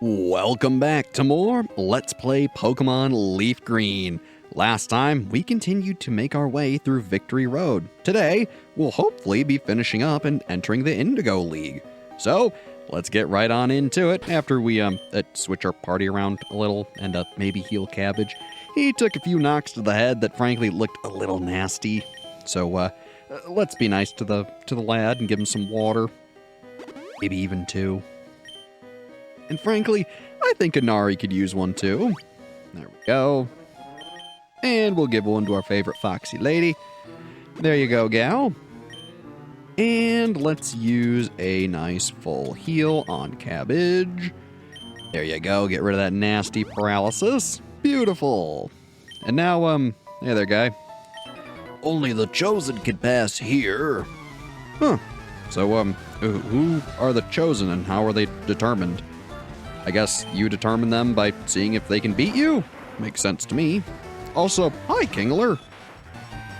Welcome back to more Let's Play Pokemon LeafGreen. Last time, we continued to make our way through Victory Road. Today, we'll hopefully be finishing up and entering the Indigo League. So, let's get right on into it after we switch our party around a little and maybe heal Cabbage. He took a few knocks to the head that frankly looked a little nasty. So, let's be nice to the lad and give him some water. Maybe even two. And frankly, I think Inari could use one too. There we go. And we'll give one to our favorite Foxy Lady. There you go, gal. And let's use a nice full heal on Cabbage. There you go, get rid of that nasty paralysis. Beautiful. And now, hey there, guy. Only the chosen can pass here. Huh. So, who are the chosen and how are they determined? I guess you determine them by seeing if they can beat you? Makes sense to me. Also, hi, Kingler.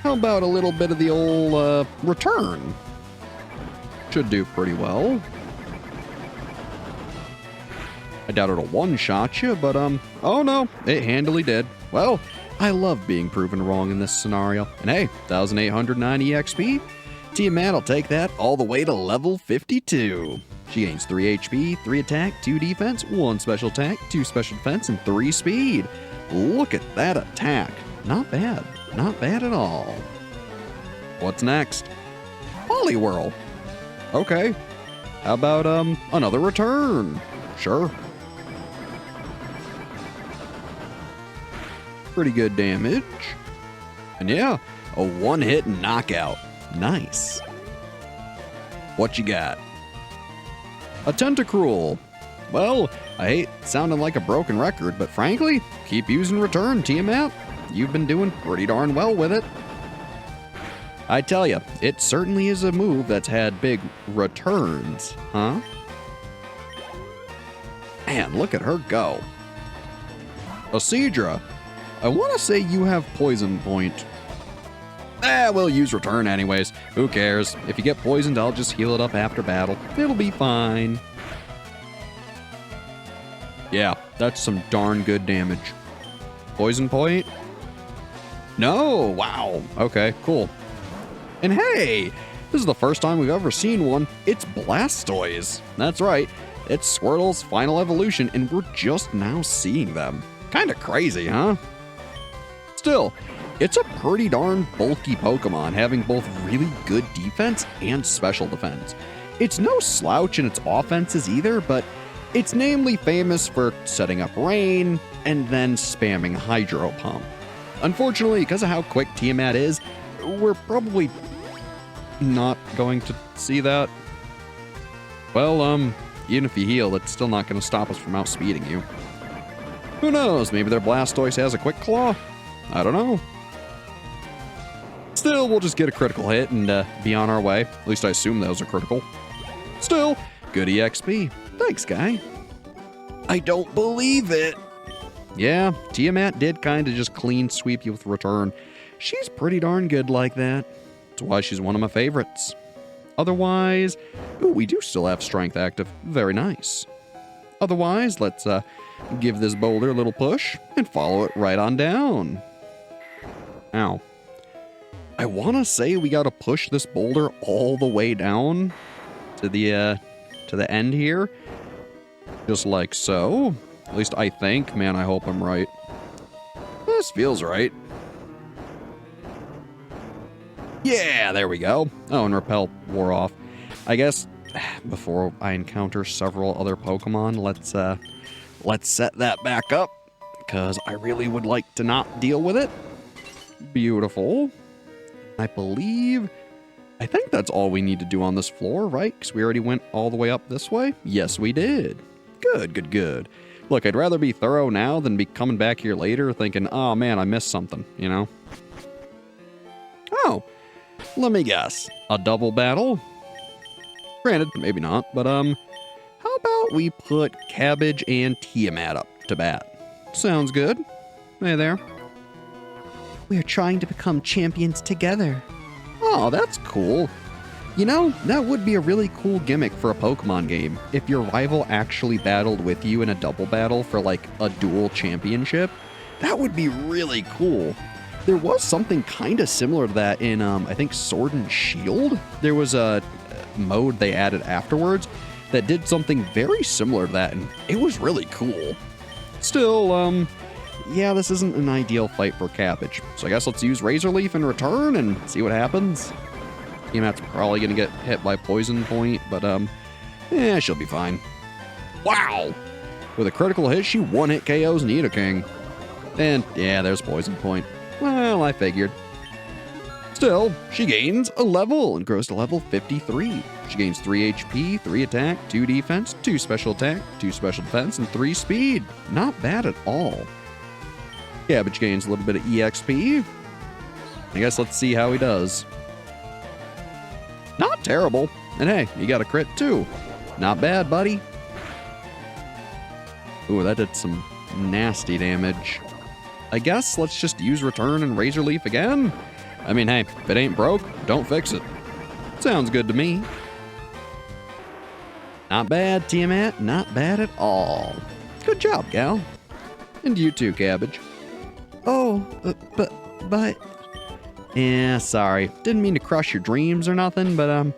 How about a little bit of the old, return? Should do pretty well. I doubt it'll one-shot you, but, oh no, it handily did. Well, I love being proven wrong in this scenario. And hey, 1,890 XP. Tiamat will take that all the way to level 52. She gains 3 HP, 3 attack, 2 defense, 1 special attack, 2 special defense, and 3 speed. Look at that attack. Not bad. Not bad at all. What's next? Poliwhirl. Okay. How about, another return? Sure. Pretty good damage. And yeah, a one-hit knockout. Nice. What you got? A Tentacruel. Well, I hate sounding like a broken record, but frankly, keep using return, Tiamat. You've been doing pretty darn well with it. I tell you, it certainly is a move that's had big returns, huh? Man, look at her go. A Seadra. I want to say you have Poison Point. We'll use return anyways. Who cares? If you get poisoned, I'll just heal it up after battle. It'll be fine. Yeah, that's some darn good damage. Poison point? No! Wow. Okay, cool. And hey! This is the first time we've ever seen one. It's Blastoise. That's right. It's Squirtle's final evolution, and we're just now seeing them. Kinda crazy, huh? Still, it's a pretty darn bulky Pokemon, having both really good defense and special defense. It's no slouch in its offenses either, but it's namely famous for setting up rain and then spamming Hydro Pump. Unfortunately, because of how quick Tiamat is, we're probably not going to see that. Well, even if you heal, it's still not going to stop us from outspeeding you. Who knows, maybe their Blastoise has a Quick Claw? I don't know. Still, we'll just get a critical hit and be on our way. At least I assume those are critical. Still, good EXP. Thanks, guy. I don't believe it. Yeah, Tiamat did kind of just clean sweep you with return. She's pretty darn good like that. That's why she's one of my favorites. Otherwise, ooh, we do still have strength active. Very nice. Otherwise, let's give this boulder a little push and follow it right on down. Ow. I want to say we got to push this boulder all the way down to the end here. Just like so. At least I think. Man, I hope I'm right. This feels right. Yeah, there we go. Oh, and Repel wore off. I guess before I encounter several other Pokemon, let's set that back up because I really would like to not deal with it. Beautiful. I think that's all we need to do on this floor, right? Because we already went all the way up this way? Yes, we did. Good, good, good. Look, I'd rather be thorough now than be coming back here later thinking, oh man, I missed something, you know? Oh, let me guess. A double battle? Granted, maybe not, but how about we put Cabbage and Tiamat up to bat? Sounds good. Hey there. We're trying to become champions together. Oh, that's cool. You know, that would be a really cool gimmick for a Pokemon game. If your rival actually battled with you in a double battle for like a dual championship, that would be really cool. There was something kind of similar to that in, I think, Sword and Shield. There was a mode they added afterwards that did something very similar to that, and it was really cool. Still, yeah, this isn't an ideal fight for Cabbage, so I guess let's use Razor Leaf in return and see what happens. Tiamat's probably gonna get hit by Poison Point, but, she'll be fine. Wow! With a critical hit, she one-hit KOs Nidoking. And, yeah, there's Poison Point. Well, I figured. Still, she gains a level and grows to level 53. She gains 3 HP, 3 attack, 2 defense, 2 special attack, 2 special defense, and 3 speed. Not bad at all. Cabbage gains a little bit of EXP. I guess let's see how he does. Not terrible. And hey, you got a crit too. Not bad, buddy. Ooh, that did some nasty damage. I guess let's just use Return and Razor Leaf again. I mean, hey, if it ain't broke, don't fix it. Sounds good to me. Not bad, Tiamat. Not bad at all. Good job, gal. And you too, Cabbage. Oh, but... Yeah, sorry. Didn't mean to crush your dreams or nothing, but,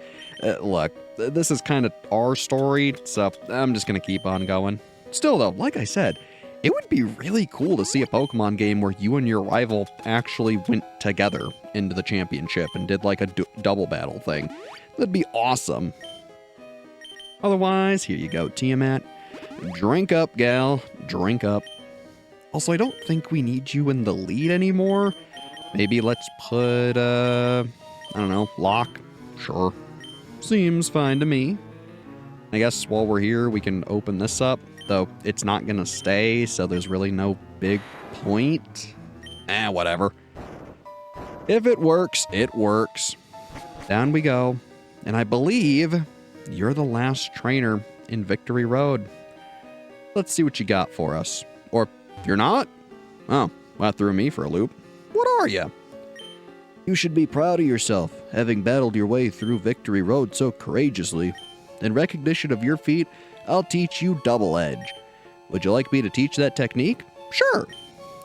look, this is kind of our story, so I'm just gonna keep on going. Still, though, like I said, it would be really cool to see a Pokemon game where you and your rival actually went together into the championship and did like a double battle thing. That'd be awesome. Otherwise, here you go, Tiamat. Drink up, gal. Drink up. Also, I don't think we need you in the lead anymore. Maybe let's put, I don't know, Lock. Sure. Seems fine to me. I guess while we're here, we can open this up. Though it's not gonna stay, so there's really no big point. Whatever. If it works, it works. Down we go. And I believe you're the last trainer in Victory Road. Let's see what you got for us. Or if you're not? Oh, that threw me for a loop. What are you? You should be proud of yourself, having battled your way through Victory Road so courageously. In recognition of your feat, I'll teach you Double Edge. Would you like me to teach that technique? Sure.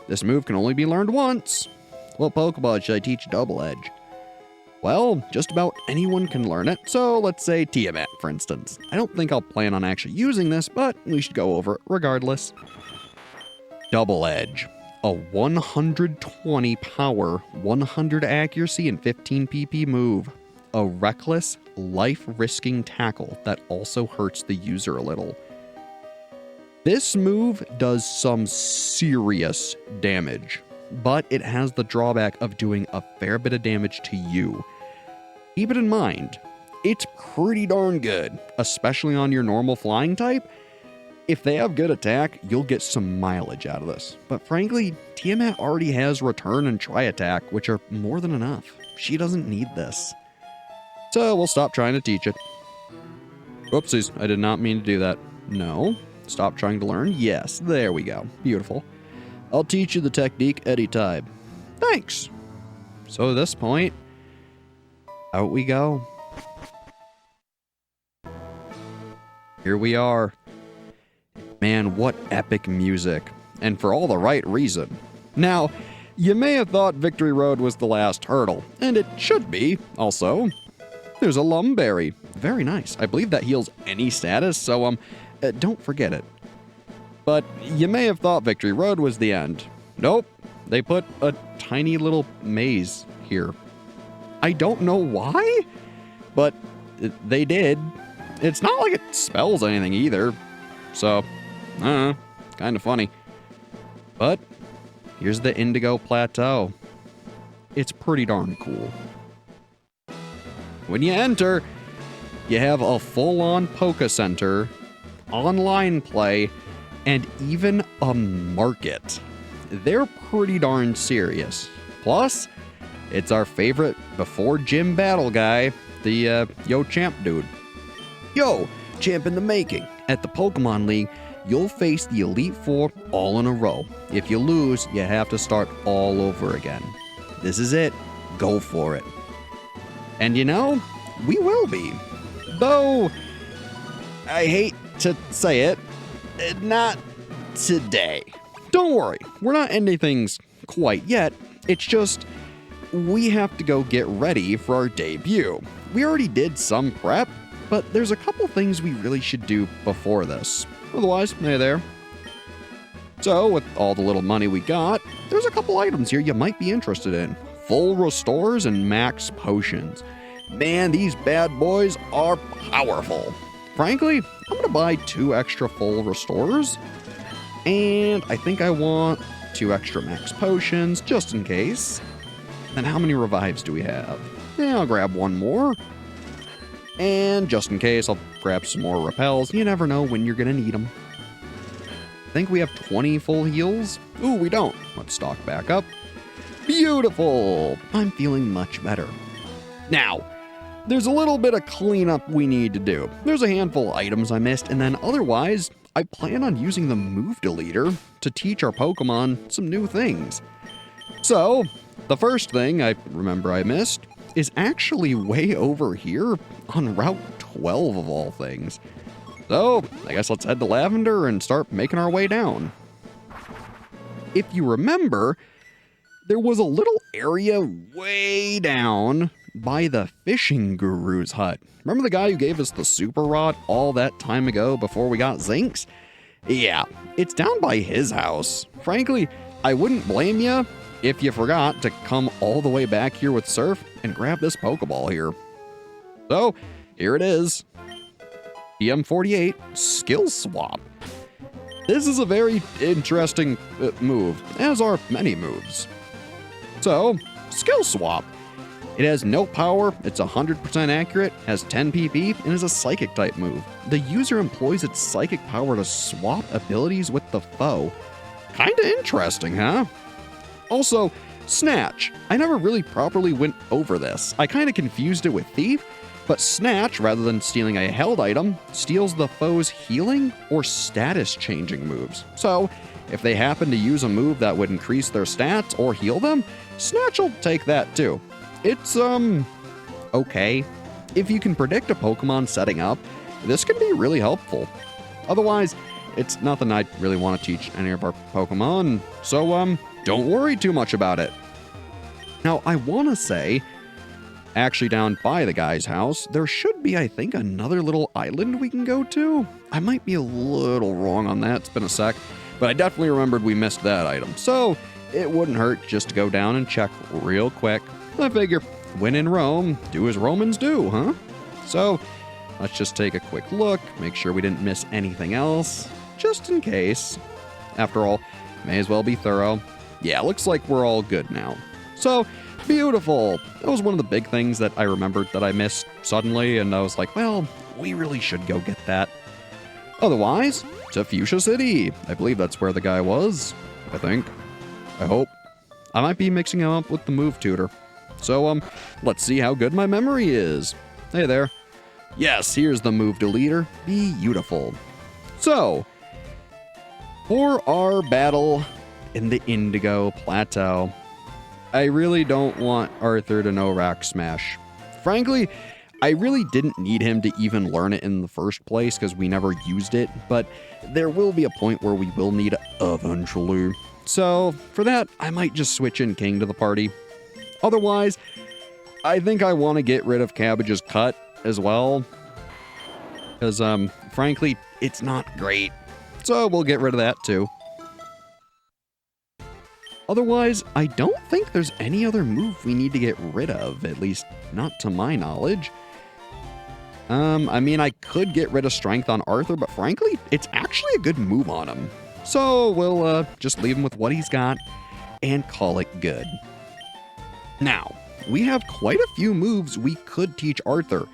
This move can only be learned once. What Pokemon should I teach Double Edge? Well, just about anyone can learn it, so let's say Tiamat, for instance. I don't think I'll plan on actually using this, but we should go over it regardless. Double Edge. A 120 power, 100 accuracy, and 15 PP move. A reckless, life-risking tackle that also hurts the user a little. This move does some serious damage, but it has the drawback of doing a fair bit of damage to you. Keep it in mind, it's pretty darn good, especially on your normal flying type. If they have good attack, you'll get some mileage out of this. But frankly, Tiamat already has Return and Tri-Attack, which are more than enough. She doesn't need this. So we'll stop trying to teach it. Whoopsies, I did not mean to do that. No. Stop trying to learn? Yes, there we go. Beautiful. I'll teach you the technique anytime. Thanks. So at this point, out we go. Here we are. Man, what epic music. And for all the right reason. Now, you may have thought Victory Road was the last hurdle, and it should be, also. There's a Lumberry. Very nice. I believe that heals any status, so, don't forget it. But you may have thought Victory Road was the end. Nope. They put a tiny little maze here. I don't know why, but they did. It's not like it spells anything either. So, I don't know. Kind of funny. But here's the Indigo Plateau. It's pretty darn cool. When you enter, you have a full-on Poké Center, online play, and even a market. They're pretty darn serious. Plus, it's our favorite before gym battle guy, the Yo Champ dude. Yo, champ in the making. At the Pokemon League, you'll face the Elite Four all in a row. If you lose, you have to start all over again. This is it. Go for it. And you know, we will be. Though, I hate to say it, not today. Don't worry, we're not ending things quite yet. It's just, we have to go get ready for our debut. We already did some prep, but there's a couple things we really should do before this. Otherwise, hey there. So, with all the little money we got, there's a couple items here you might be interested in. Full restores and max potions. Man, these bad boys are powerful. Frankly, I'm gonna buy 2 extra full restores, and I think I want 2 extra max potions, just in case. Then how many revives do we have? Yeah, I'll grab 1 more. And just in case, I'll grab some more repels. You never know when you're gonna need them. I think we have 20 full heals. Ooh, we don't. Let's stock back up. Beautiful! I'm feeling much better. Now, there's a little bit of cleanup we need to do. There's a handful of items I missed, and then otherwise, I plan on using the move deleter to teach our Pokemon some new things. So, the first thing I remember I missed is actually way over here on Route 12 of all things. So, I guess let's head to Lavender and start making our way down. If you remember, there was a little area way down by the fishing guru's hut. Remember the guy who gave us the super rod all that time ago before we got Zinks? Yeah, it's down by his house. Frankly, I wouldn't blame you if you forgot to come all the way back here with Surf and grab this Pokeball here. So, here it is. TM48 Skill Swap. This is a very interesting move, as are many moves. So, Skill Swap. It has no power, it's 100% accurate, has 10 PP, and is a Psychic type move. The user employs its Psychic power to swap abilities with the foe. Kinda interesting, huh? Also, Snatch. I never really properly went over this. I kinda confused it with Thief, but Snatch, rather than stealing a held item, steals the foe's healing or status changing moves. So, if they happen to use a move that would increase their stats or heal them, Snatch will take that too. It's, okay. If you can predict a Pokemon setting up, this can be really helpful. Otherwise, it's nothing I really want to teach any of our Pokemon, so, don't worry too much about it. Now, I want to say, actually down by the guy's house, there should be, I think, another little island we can go to. I might be a little wrong on that, it's been a sec, but I definitely remembered we missed that item. So, it wouldn't hurt just to go down and check real quick. I figure, when in Rome, do as Romans do, huh? So, let's just take a quick look, make sure we didn't miss anything else, just in case. After all, may as well be thorough. Yeah, looks like we're all good now. So, beautiful. That was one of the big things that I remembered that I missed suddenly, and I was like, well, we really should go get that. Otherwise, to Fuchsia City. I believe that's where the guy was, I think. I hope. I might be mixing him up with the move tutor. So, let's see how good my memory is. Hey there. Yes, here's the move deleter. Beautiful. So, for our battle in the Indigo Plateau, I really don't want Arthur to know Rock Smash. Frankly, I really didn't need him to even learn it in the first place because we never used it, but there will be a point where we will need it eventually. So, for that, I might just switch in King to the party. Otherwise, I think I want to get rid of Cabbage's Cut as well, because, frankly, it's not great. So, we'll get rid of that too. Otherwise, I don't think there's any other move we need to get rid of, at least not to my knowledge. I mean, I could get rid of Strength on Arthur, but frankly, it's actually a good move on him. So we'll just leave him with what he's got and call it good. Now, we have quite a few moves we could teach Arthur.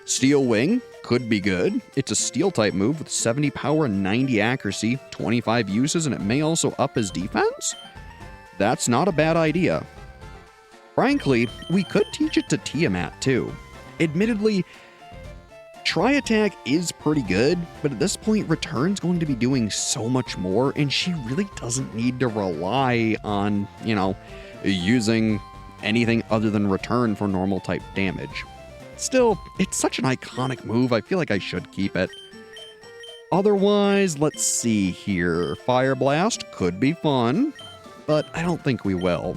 Steel Wing could be good. It's a Steel type move with 70 power and 90 accuracy, 25 uses, and it may also up his defense. That's not a bad idea. Frankly, we could teach it to Tiamat too. Admittedly, Tri-Attack is pretty good, but at this point, Return's going to be doing so much more, and she really doesn't need to rely on, using anything other than Return for normal type damage. Still, it's such an iconic move. I feel like I should keep it. Otherwise, let's see here. Fire Blast could be fun, but I don't think we will.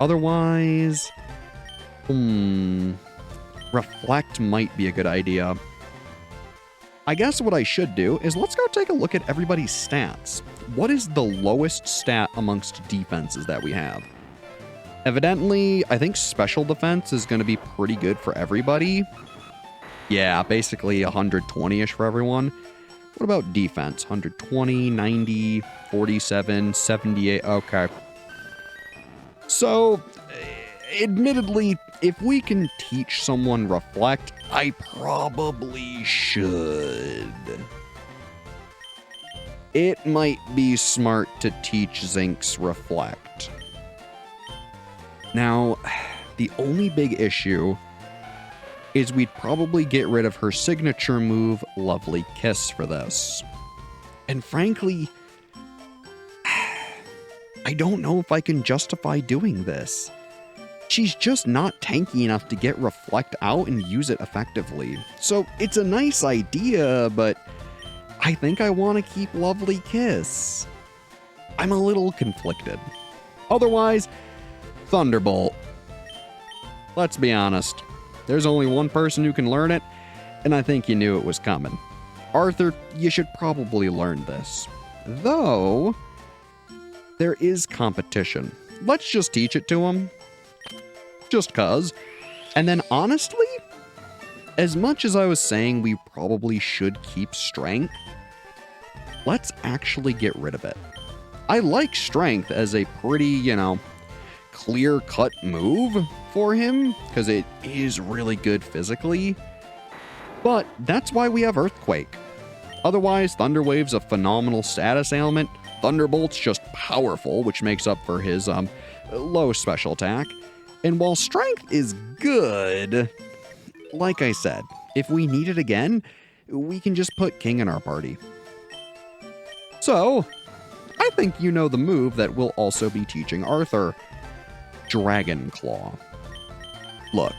Otherwise, Reflect might be a good idea. I guess what I should do is let's go take a look at everybody's stats. What is the lowest stat amongst defenses that we have? Evidently, I think special defense is going to be pretty good for everybody. Yeah, basically 120-ish for everyone. What about defense? 120, 90, 47, 78. Okay. So, admittedly, if we can teach someone Reflect, I probably should. It might be smart to teach Zinx Reflect. Now, the only big issue is we'd probably get rid of her signature move, Lovely Kiss, for this. And frankly, I don't know if I can justify doing this. She's just not tanky enough to get Reflect out and use it effectively. So it's a nice idea, but I think I want to keep Lovely Kiss. I'm a little conflicted. Otherwise, Thunderbolt. Let's be honest. There's only one person who can learn it, and I think you knew it was coming. Arthur, you should probably learn this. Though, there is competition. Let's just teach it to him. Just cuz. And then honestly, as much as I was saying we probably should keep Strength, let's actually get rid of it. I like Strength as a pretty, clear-cut move for him, because it is really good physically. But that's why we have Earthquake. Otherwise, Thunderwave's a phenomenal status ailment. Thunderbolt's just powerful, which makes up for his low special attack. And while Strength is good, like I said, if we need it again, we can just put King in our party. So, I think you know the move that we'll also be teaching Arthur. Dragon Claw. Look,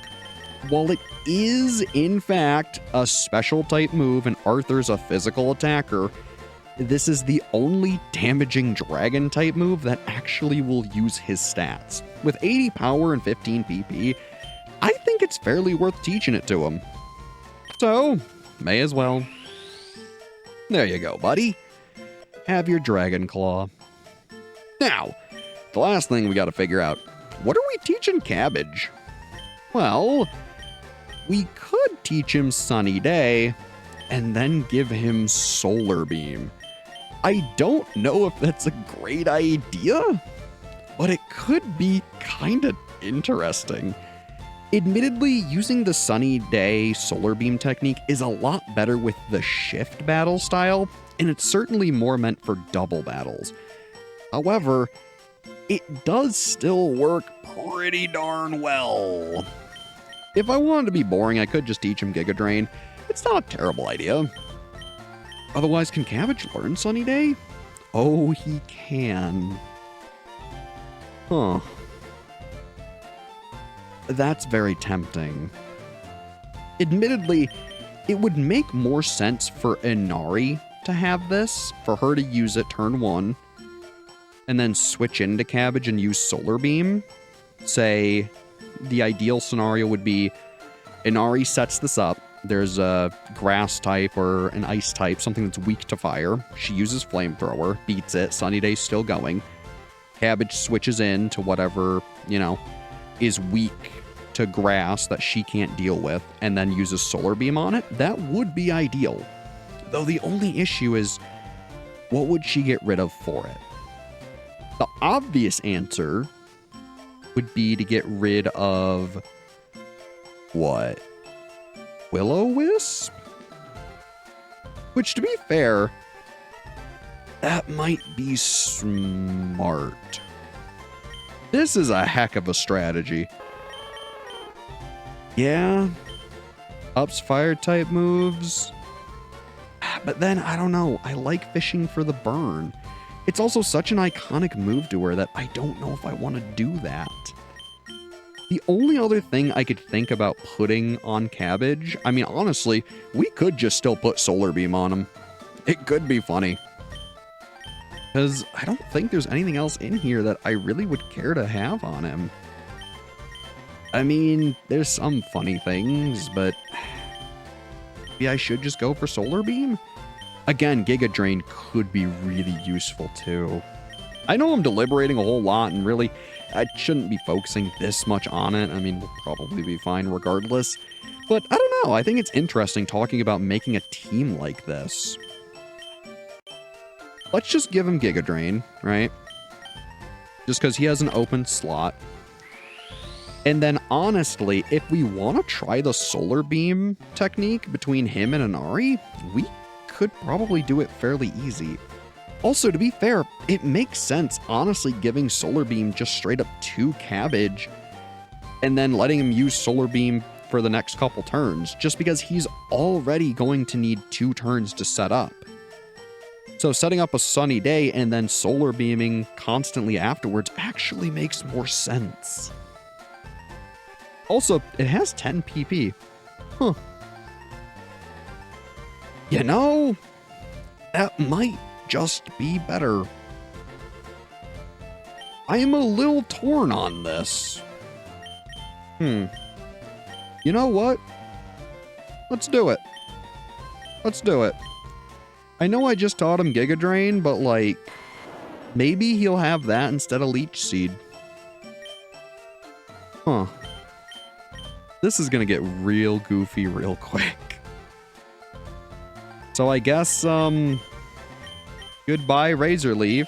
while it is, in fact, a special type move and Arthur's a physical attacker, this is the only damaging dragon type move that actually will use his stats. With 80 power and 15 PP, I think it's fairly worth teaching it to him. So, may as well. There you go, buddy. Have your Dragon Claw. Now, the last thing we gotta figure out, what are we teaching Cabbage? Well, we could teach him Sunny Day and then give him Solar Beam. I don't know if that's a great idea, but it could be kind of interesting. Admittedly, using the Sunny Day Solar Beam technique is a lot better with the shift battle style, and it's certainly more meant for double battles. However, it does still work pretty darn well. If I wanted to be boring, I could just teach him Giga Drain. It's not a terrible idea. Otherwise, can Cabbage learn Sunny Day? Oh, he can. Huh. That's very tempting. Admittedly, it would make more sense for Inari to have this, for her to use it turn 1, and then switch into Cabbage and use Solar Beam. Say, the ideal scenario would be Inari sets this up. There's a grass type or an ice type, something that's weak to fire. She uses Flamethrower, beats it, Sunny Day's still going. Cabbage switches in to whatever, is weak to grass that she can't deal with, and then uses Solar Beam on it. That would be ideal. Though the only issue is, what would she get rid of for it? The obvious answer would be to get rid of what? Will-O-Wisp? Which, to be fair, that might be smart. This is a heck of a strategy. Yeah. Ups fire type moves. But then, I don't know. I like fishing for the burn. It's also such an iconic move to her that I don't know if I want to do that. The only other thing I could think about putting on Cabbage, I mean, honestly, we could just still put Solar Beam on him. It could be funny. Because I don't think there's anything else in here that I really would care to have on him. I mean, there's some funny things, but maybe I should just go for Solar Beam? Again, Giga Drain could be really useful too. I know I'm deliberating a whole lot, and really, I shouldn't be focusing this much on it. I mean, we'll probably be fine regardless. But I don't know, I think it's interesting talking about making a team like this. Let's just give him Giga Drain, right? Just because he has an open slot. And then honestly, if we want to try the Solar Beam technique between him and Inari, we could probably do it fairly easy. Also, to be fair, it makes sense, honestly, giving Solar Beam just straight up to Cabbage and then letting him use Solar Beam for the next couple turns, just because he's already going to need 2 turns to set up. So setting up a Sunny Day and then Solar Beaming constantly afterwards actually makes more sense. Also, it has 10 PP. Huh. You know, that might just be better. I am a little torn on this. You know what? Let's do it. Let's do it. I know I just taught him Giga Drain, but like, maybe he'll have that instead of Leech Seed. Huh. This is gonna get real goofy real quick. So I guess, goodbye Razor Leaf.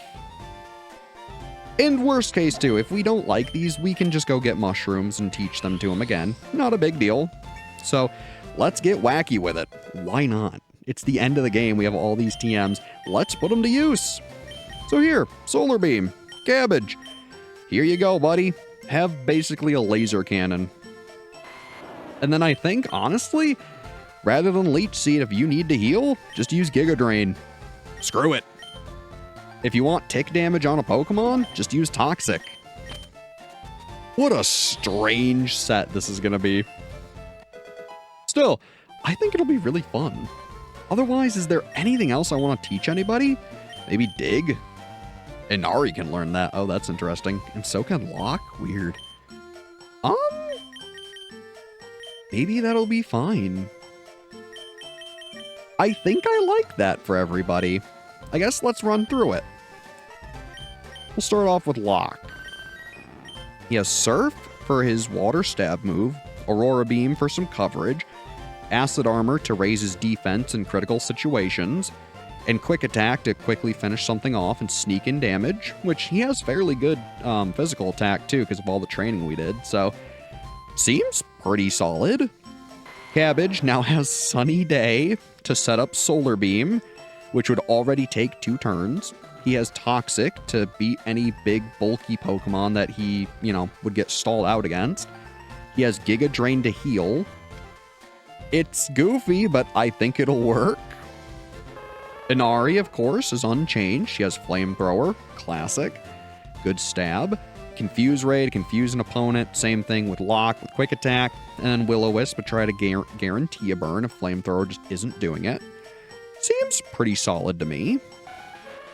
And worst case too, if we don't like these, we can just go get mushrooms and teach them to him again. Not a big deal. So let's get wacky with it. Why not? It's the end of the game. We have all these TMs. Let's put them to use. So here, Solar Beam, Cabbage. Here you go, buddy. Have basically a laser cannon. And then I think, honestly, rather than Leech Seed, if you need to heal, just use Giga Drain. Screw it. If you want tick damage on a Pokemon, just use Toxic. What a strange set this is going to be. Still, I think it'll be really fun. Otherwise, is there anything else I want to teach anybody? Maybe Dig? Inari can learn that. Oh, that's interesting. And so can Lock? Weird. Maybe that'll be fine. I think I like that for everybody. I guess let's run through it. We'll start off with Lock. He has Surf for his Water Stab move, Aurora Beam for some coverage, Acid Armor to raise his defense in critical situations, and Quick Attack to quickly finish something off and sneak in damage, which he has fairly good physical attack too because of all the training we did, so seems pretty solid. Cabbage now has Sunny Day to set up Solar Beam, which would already take 2 turns. He has Toxic to beat any big bulky Pokemon that he, would get stalled out against. He has Giga Drain to heal. It's goofy, but I think it'll work. Inari, of course, is unchanged. She has Flamethrower, classic. Good stab. Confuse Ray to confuse an opponent. Same thing with Lock with Quick Attack. And then Will-O-Wisp to try to guarantee a burn if Flamethrower just isn't doing it. Seems pretty solid to me.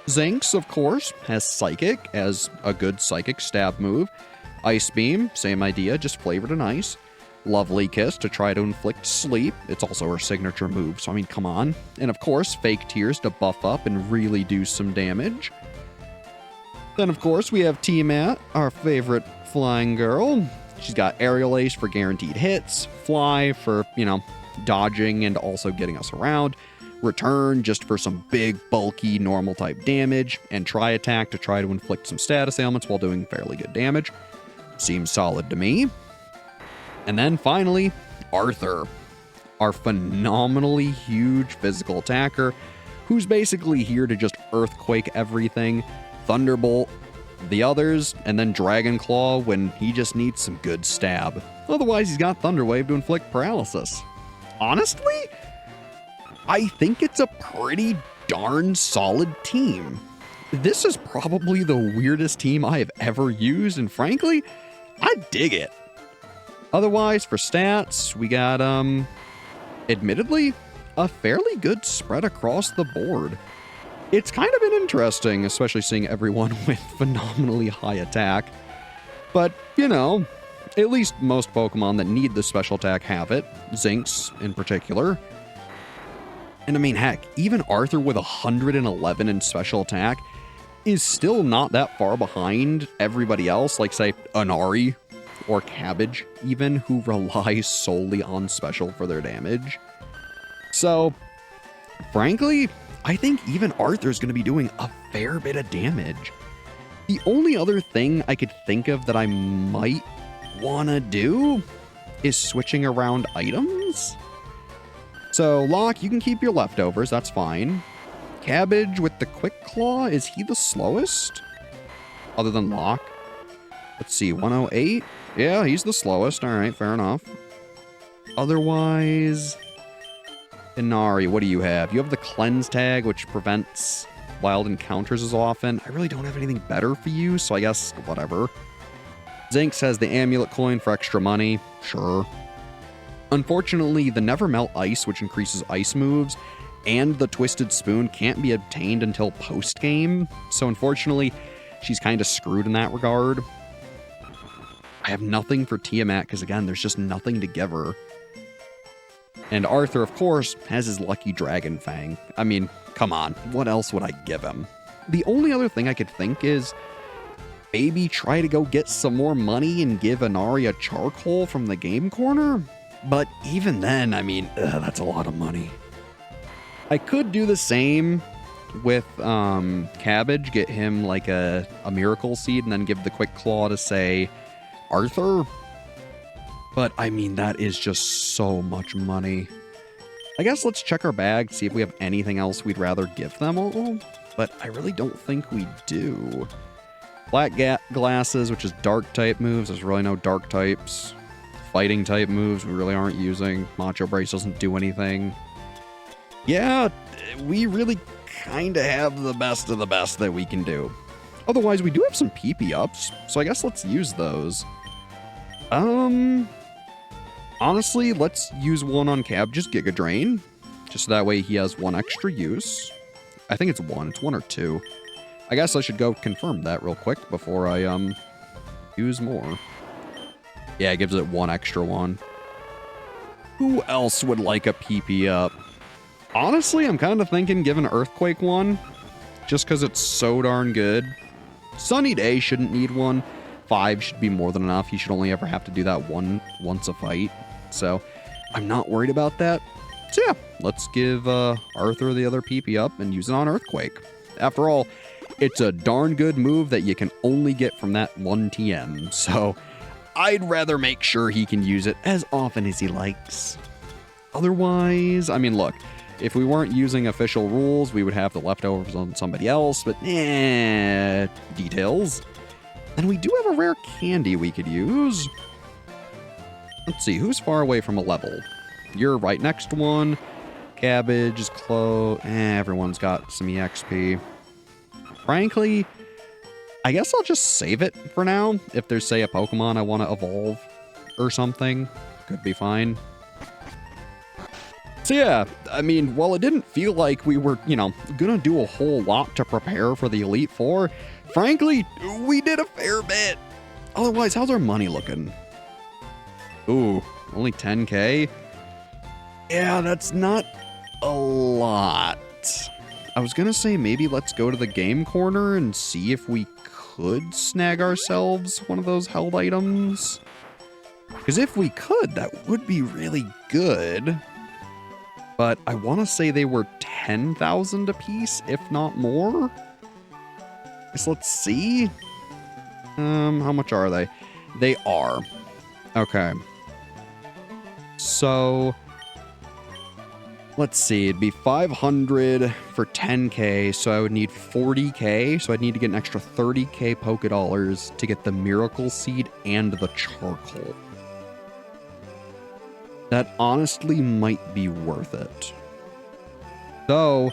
Zinx, of course, has Psychic as a good Psychic stab move. Ice Beam, same idea, just flavored in ice. Lovely Kiss to try to inflict sleep. It's also her signature move, so I mean, come on. And of course, Fake Tears to buff up and really do some damage. Then, of course, we have T-Mat, our favorite flying girl. She's got Aerial Ace for guaranteed hits, Fly for, dodging and also getting us around, Return just for some big, bulky, normal type damage, and Tri Attack to try to inflict some status ailments while doing fairly good damage. Seems solid to me. And then finally, Arthur, our phenomenally huge physical attacker, who's basically here to just Earthquake everything, Thunderbolt the others, and then Dragon Claw when he just needs some good stab. Otherwise, he's got Thunder Wave to inflict paralysis. Honestly, I think it's a pretty darn solid team. This is probably the weirdest team I have ever used, and frankly, I dig it. Otherwise, for stats, we got, admittedly, a fairly good spread across the board. It's kind of been interesting, especially seeing everyone with phenomenally high attack. But, you know, at least most Pokemon that need the special attack have it, Zinx in particular. And I mean, heck, even Arthur with 111 in special attack is still not that far behind everybody else, like, say, Anari or Cabbage, even, who rely solely on special for their damage. So, frankly, I think even Arthur's going to be doing a fair bit of damage. The only other thing I could think of that I might want to do is switching around items. So, Locke, you can keep your leftovers, that's fine. Cabbage with the Quick Claw, is he the slowest? Other than Locke? Let's see, 108? Yeah, he's the slowest. Alright, fair enough. Otherwise, Inari, what do you have? You have the Cleanse tag, which prevents wild encounters as often. I really don't have anything better for you, so I guess whatever. Zinx has the Amulet Coin for extra money. Sure. Unfortunately, the Never Melt Ice, which increases ice moves, and the Twisted Spoon can't be obtained until post-game, so unfortunately, she's kind of screwed in that regard. I have nothing for Tiamat, because again, there's just nothing to give her. And Arthur, of course, has his lucky Dragon Fang. I mean, come on, what else would I give him? The only other thing I could think is maybe try to go get some more money and give Inari a charcoal from the game corner? But even then, I mean, that's a lot of money. I could do the same with Cabbage, get him like a Miracle Seed and then give the Quick Claw to, say, Arthur. But, I mean, that is just so much money. I guess let's check our bag, see if we have anything else we'd rather give them all. But I really don't think we do. Black Glasses, which is dark type moves. There's really no dark types. Fighting type moves we really aren't using. Macho Brace doesn't do anything. Yeah, we really kind of have the best of the best that we can do. Otherwise, we do have some PP ups, so I guess let's use those. Honestly, let's use one on Cabbage's Giga Drain, just so that way he has one extra use. I think it's one or two. I guess I should go confirm that real quick before I, use more. Yeah, it gives it one extra one. Who else would like a PP up? Honestly, I'm kind of thinking give an Earthquake one, just because it's so darn good. Sunny Day shouldn't need one. 5 should be more than enough. He should only ever have to do that once a fight. So, I'm not worried about that. So yeah, let's give Arthur the other PP up and use it on Earthquake. After all, it's a darn good move that you can only get from that one TM. So, I'd rather make sure he can use it as often as he likes. Otherwise, I mean, look, if we weren't using official rules, we would have the leftovers on somebody else, but details. And we do have a rare candy we could use. Let's see, who's far away from a level? You're right next to one. Cabbage is close. Everyone's got some EXP. Frankly, I guess I'll just save it for now. If there's, say, a Pokemon I want to evolve or something, could be fine. So yeah, I mean, while it didn't feel like we were, you know, gonna do a whole lot to prepare for the Elite Four, frankly, we did a fair bit. Otherwise, how's our money looking? Ooh, only 10K? Yeah, that's not a lot. I was gonna say maybe let's go to the game corner and see if we could snag ourselves one of those held items. Because if we could, that would be really good. But I want to say they were 10,000 apiece, if not more. Guess let's see. How much are they? They are. Okay. So, let's see. It'd be 500 for 10K, so I would need 40K. So I'd need to get an extra 30K Poké Dollars to get the Miracle Seed and the Charcoal. That honestly might be worth it. So,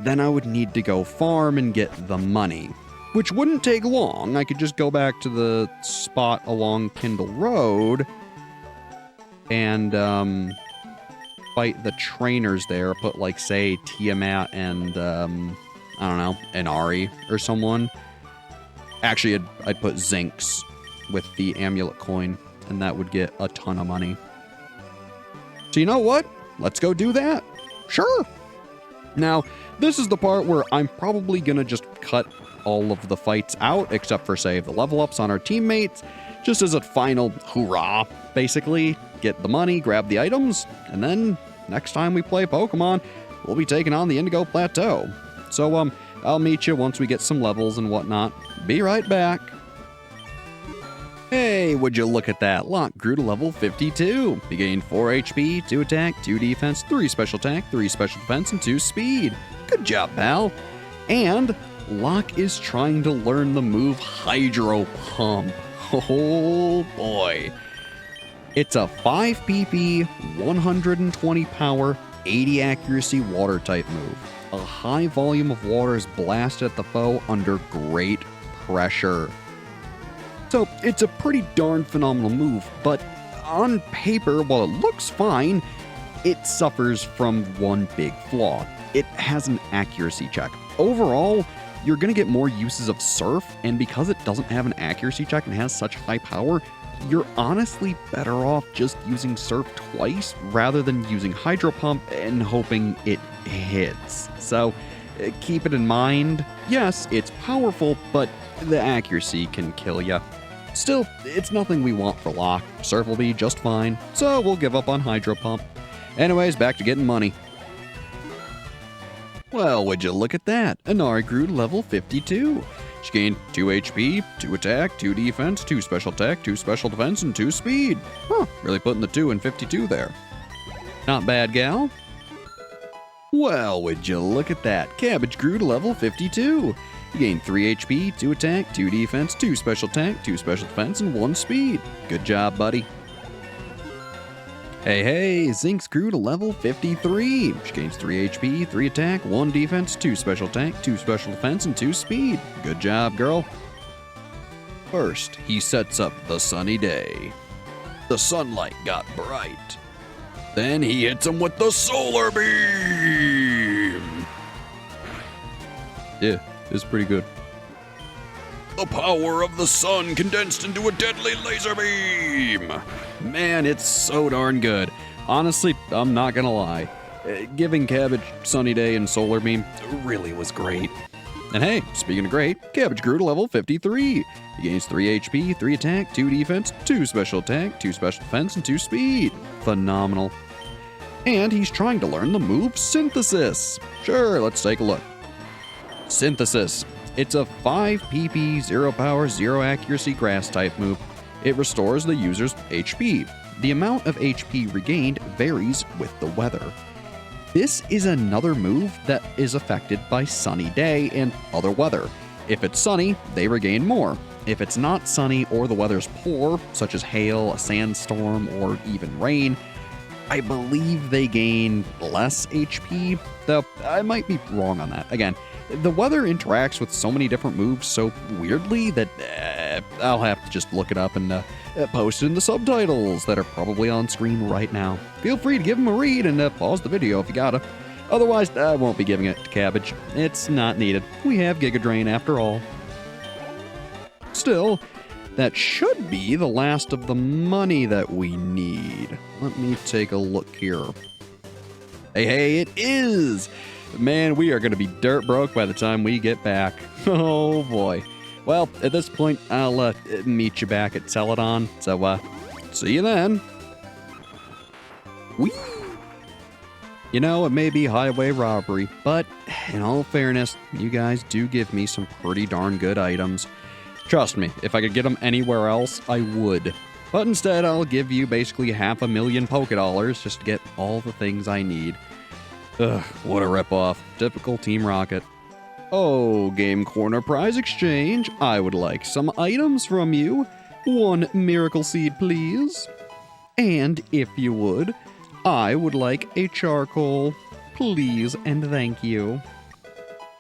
then I would need to go farm and get the money, which wouldn't take long. I could just go back to the spot along Kindle Road and fight the trainers there. Put, like, say, Tiamat and, I don't know, Inari or someone. Actually, I'd put Zinx with the amulet coin, and that would get a ton of money. So you know what? Let's go do that. Sure. Now, this is the part where I'm probably going to just cut all of the fights out, except for, say, the level ups on our teammates, just as a final hoorah, basically. Get the money, grab the items, and then next time we play Pokemon, we'll be taking on the Indigo Plateau. So, I'll meet you once we get some levels and whatnot. Be right back. Hey, would you look at that? Locke grew to level 52. He gained 4 HP, 2 attack, 2 defense, 3 special attack, 3 special defense, and 2 speed. Good job, pal. And Locke is trying to learn the move Hydro Pump. Oh boy. It's a 5 PP, 120 power, 80 accuracy water type move. A high volume of water is blasted at the foe under great pressure. So it's a pretty darn phenomenal move, but on paper, while it looks fine, it suffers from one big flaw. It has an accuracy check. Overall, you're going to get more uses of Surf, and because it doesn't have an accuracy check and has such high power, you're honestly better off just using Surf twice rather than using Hydro Pump and hoping it hits. So keep it in mind. Yes, it's powerful, but the accuracy can kill ya. Still, it's nothing we want for Locke. Surf will be just fine, so we'll give up on Hydro Pump. Anyways, back to getting money. Well, would you look at that? Inari grew to level 52. She gained 2 HP, 2 attack, 2 defense, 2 special attack, 2 special defense, and 2 speed. Huh, really putting the 2 in 52 there. Not bad, gal. Well, would you look at that? Cabbage grew to level 52. He gained 3 HP, 2 attack, 2 defense, 2 special attack, 2 special defense, and 1 speed. Good job, buddy. Hey, Zinx grew to level 53. She gains 3 HP, 3 attack, 1 defense, 2 special attack, 2 special defense, and 2 speed. Good job, girl. First, he sets up the sunny day. The sunlight got bright. Then he hits him with the solar beam. Yeah, it's pretty good. The power of the sun condensed into a deadly laser beam. Man, it's so darn good. Honestly, I'm not gonna lie. Giving Cabbage Sunny Day and Solar Beam really was great. And hey, speaking of great, Cabbage grew to level 53. He gains 3 HP, 3 attack, 2 defense, 2 special attack, 2 special defense, and 2 speed. Phenomenal. And he's trying to learn the move Synthesis. Sure, let's take a look. Synthesis. It's a 5 PP, 0 power, 0 accuracy grass type move. It restores the user's HP. The amount of HP regained varies with the weather. This is another move that is affected by sunny day and other weather. If it's sunny, they regain more. If it's not sunny or the weather's poor, such as hail, a sandstorm, or even rain, I believe they gain less HP, though I might be wrong on that. Again, the weather interacts with so many different moves so weirdly that I'll have to just look it up and post it in the subtitles that are probably on screen right now. Feel free to give them a read and pause the video if you gotta. Otherwise, I won't be giving it to Cabbage. It's not needed. We have Giga Drain after all. Still, that should be the last of the money that we need. Let me take a look here. Hey, it is! Man, we are going to be dirt broke by the time we get back. Oh boy. Well, at this point, I'll meet you back at Celadon, so see you then. Whee! You know, it may be highway robbery, but in all fairness, you guys do give me some pretty darn good items. Trust me, if I could get them anywhere else, I would. But instead, I'll give you basically $500,000 Pokédollars just to get all the things I need. Ugh, what a ripoff. Typical Team Rocket. Oh, Game Corner Prize Exchange. I would like some items from you. 1 Miracle Seed, please. And if you would, I would like a charcoal. Please and thank you.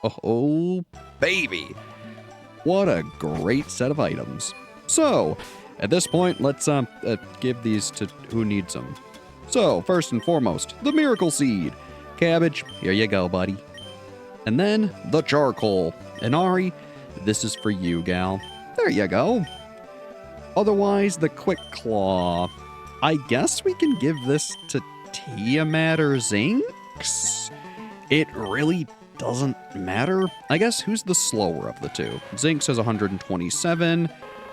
Oh, baby. What a great set of items. So, At this point, let's give these to who needs them. So, first and foremost, the Miracle Seed. Cabbage, here you go, buddy. And then the Charcoal. And Ari, this is for you, gal. There you go. Otherwise, the Quick Claw. I guess we can give this to Tiamat or Zinx? It really doesn't matter. I guess who's the slower of the two? Zinx has 127,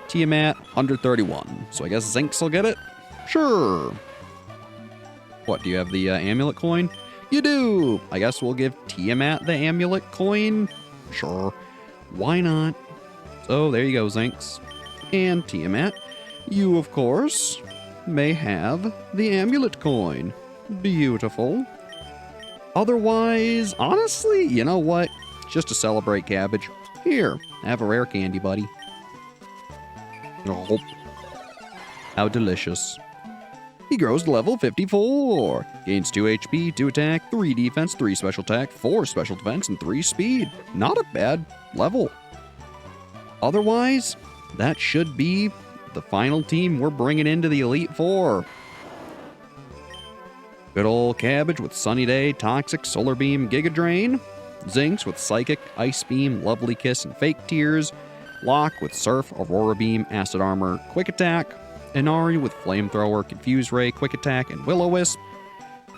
Tiamat 131. So I guess Zinx will get it? Sure. What, do you have the amulet coin? You do! I guess we'll give Tiamat the amulet coin? Sure. Why not? So there you go, Zinx. And Tiamat, you, of course, may have the amulet coin. Beautiful. Otherwise, honestly, you know what? Just to celebrate, Cabbage, here, have a rare candy, buddy. Oh, how delicious. He grows to level 54. Gains 2 HP, 2 attack, 3 defense, 3 special attack, 4 special defense, and 3 speed. Not a bad level. Otherwise, that should be the final team we're bringing into the Elite Four. Good old Cabbage with Sunny Day, Toxic, Solar Beam, Giga Drain. Zinx with Psychic, Ice Beam, Lovely Kiss, and Fake Tears. Locke with Surf, Aurora Beam, Acid Armor, Quick Attack. Inari with Flamethrower, Confuse Ray, Quick Attack, and Will-O-Wisp.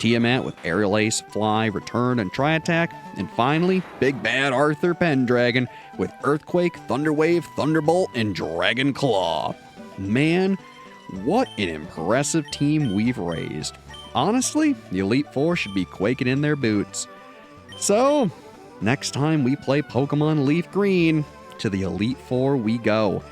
Tiamat with Aerial Ace, Fly, Return, and Tri-Attack. And finally, Big Bad Arthur Pendragon with Earthquake, Thunderwave, Thunderbolt, and Dragon Claw. Man, what an impressive team we've raised. Honestly, the Elite Four should be quaking in their boots. So, next time we play Pokemon Leaf Green, to the Elite Four we go.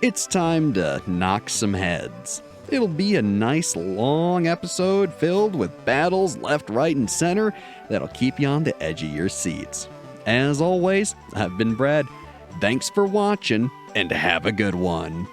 It's time to knock some heads. It'll be a nice long episode filled with battles left, right, and center that'll keep you on the edge of your seats. As always, I've been Brad. Thanks for watching, and have a good one.